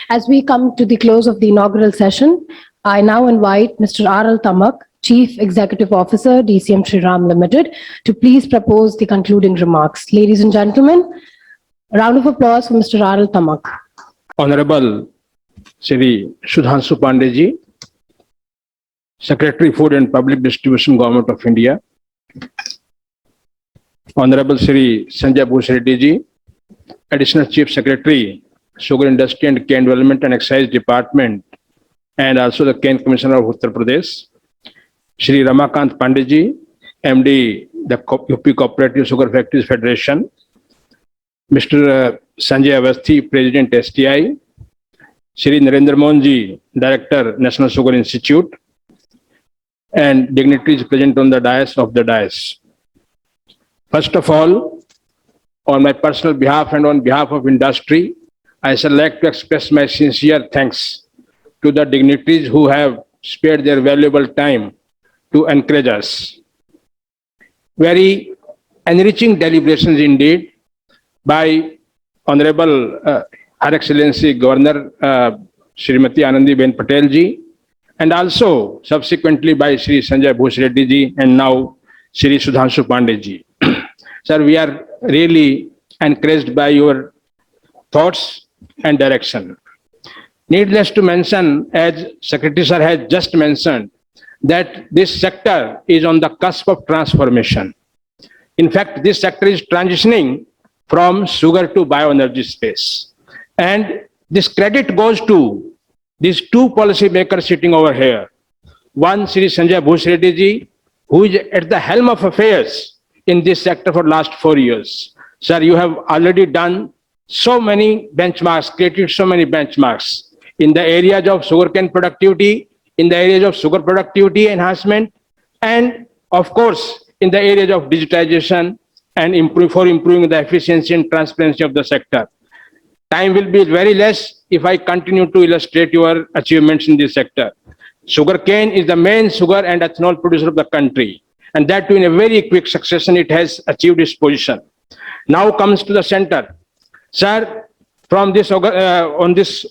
As we come to the close of the inaugural session, I now invite Mr. R.L. Tamak, Chief Executive Officer, DCM Shriram Limited, to please propose the concluding remarks. Ladies and gentlemen, a round of applause for Mr. R.L. Tamak. Honorable Shri Sudhanshu Pandey ji, Secretary Food and Public Distribution, Government of India. Honorable Shri Sanjay Bhush Reddy ji, Additional Chief Secretary, Sugar Industry and Cane Development and Excise Department, and also the Cane Commissioner of Uttar Pradesh. Shri Ramakant Pandey ji, MD, the UP Cooperative Sugar Factories Federation. Mr. Sanjay Avasthi, President STI. Shri Narendra Mohan ji, Director, National Sugar Institute, and dignitaries present on the dais of the dais. First of all, on my personal behalf and on behalf of industry, I shall like to express my sincere thanks to the dignitaries who have spared their valuable time to encourage us. Very enriching deliberations indeed by Honorable Her Excellency Governor Srimati Anandiben Patel ji, and also subsequently by Shri Sanjay Bhush Reddy ji and now Shri Sudhanshu Pandey ji. Sir, we are really encouraged by your thoughts and direction. Needless to mention, as Secretary Sir has just mentioned, that this sector is on the cusp of transformation. In fact, this sector is transitioning from sugar to bioenergy space. And this credit goes to these two policy makers sitting over here. One, Shri Sanjay Bhush Reddy ji, who is at the helm of affairs in this sector for last 4 years. Sir, you have already done so many benchmarks, created so many benchmarks in the areas of sugarcane productivity, in the areas of sugar productivity enhancement, and of course, in the areas of digitization and improving the efficiency and transparency of the sector. Time will be very less if I continue to illustrate your achievements in this sector. Sugarcane is the main sugar and ethanol producer of the country, and that too in a very quick succession it has achieved its position. Now comes to the center. Sir, from this on this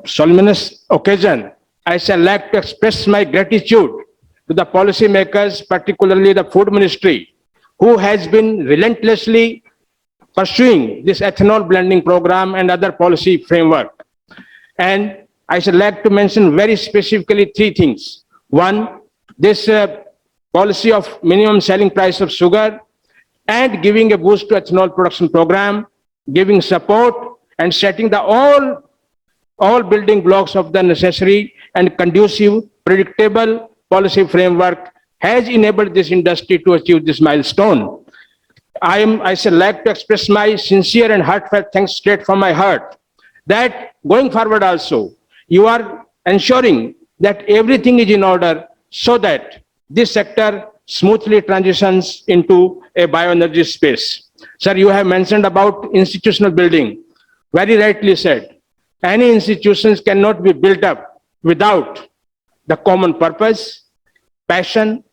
solemnous occasion, I shall like to express my gratitude to the policy makers, particularly the Food Ministry, who has been relentlessly pursuing this ethanol blending program and other policy framework. And I should like to mention very specifically 3 things. One, this policy of minimum selling price of sugar and giving a boost to ethanol production program, giving support and setting the all building blocks of the necessary and conducive, predictable policy framework has enabled this industry to achieve this milestone. I should like to express my sincere and heartfelt thanks straight from my heart that going forward also, you are ensuring that everything is in order so that this sector smoothly transitions into a bioenergy space. Sir, you have mentioned about institutional building. Very rightly said. Any institutions cannot be built up without the common purpose, passion,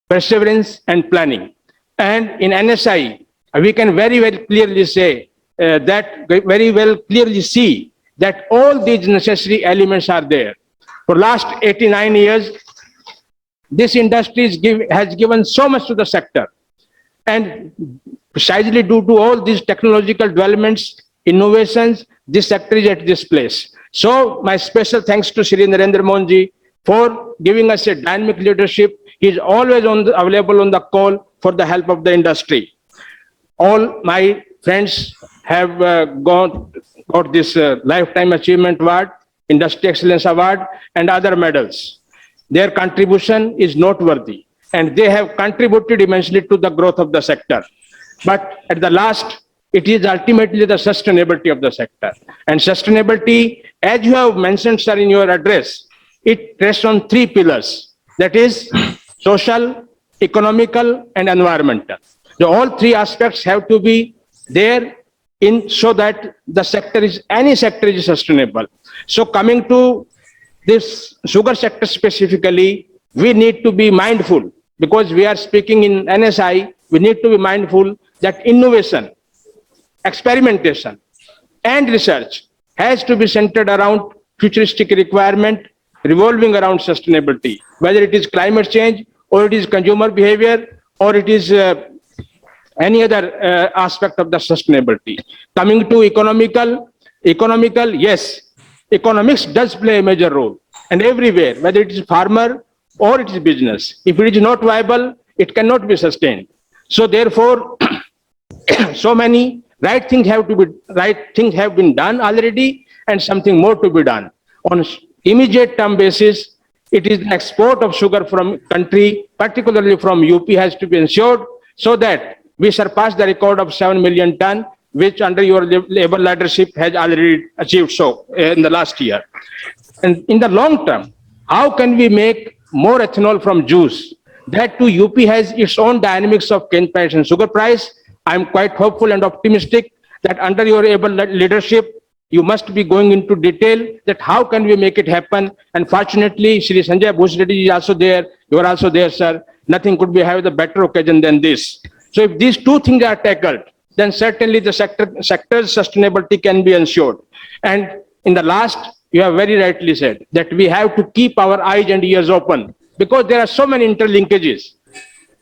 perseverance, and planning. And in NSI, we can very clearly say clearly see that all these necessary elements are there. For last 89 years, this industry has given so much to the sector. And precisely due to all these technological developments, innovations, this sector is at this place. So my special thanks to Shri Narendra Mohan ji for giving us a dynamic leadership. He is always available on the call for the help of the industry. All my friends have got this Lifetime Achievement Award, Industry Excellence Award, and other medals. Their contribution is noteworthy, and they have contributed immensely to the growth of the sector. But at the last, it is ultimately the sustainability of the sector. And sustainability, as you have mentioned, sir, in your address, it rests on 3 pillars. That is social, economical, and environmental. So all 3 aspects have to be there so that the any sector is sustainable. So coming to this sugar sector specifically, we need to be mindful, because we are speaking in NSI, we need to be mindful that innovation, experimentation, and research has to be centered around futuristic requirement revolving around sustainability, whether it is climate change or it is consumer behavior or it is any other aspect of the sustainability. Coming to economical, yes, economics does play a major role, and everywhere, whether it is farmer or it is business. If it is not viable, it cannot be sustained. So therefore, so many right things have been done already, and something more to be done. On immediate term basis, it is the export of sugar from country, particularly from UP, has to be ensured so that we surpass the record of 7 million ton, which under your labor leadership has already achieved so in the last year. And in the long term, how can we make more ethanol from juice? That too, UP has its own dynamics of cane price and sugar price. I'm quite hopeful and optimistic that under your able leadership, you must be going into detail that how can we make it happen. And fortunately, Shri Sanjay Bhush Reddy is also there. You are also there, sir. Nothing could be have a better occasion than this. So if these two things are tackled, then certainly the sector's sustainability can be ensured. And in the last, you have very rightly said that we have to keep our eyes and ears open because there are so many interlinkages.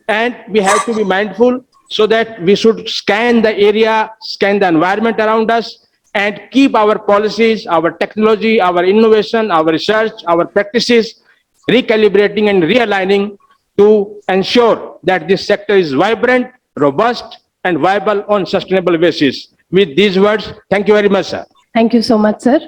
And we have to be mindful so that we should scan the area, scan the environment around us, and keep our policies, our technology, our innovation, our research, our practices recalibrating and realigning to ensure that this sector is vibrant, robust, and viable on sustainable basis. With these words, thank you very much, sir. Thank you so much, sir.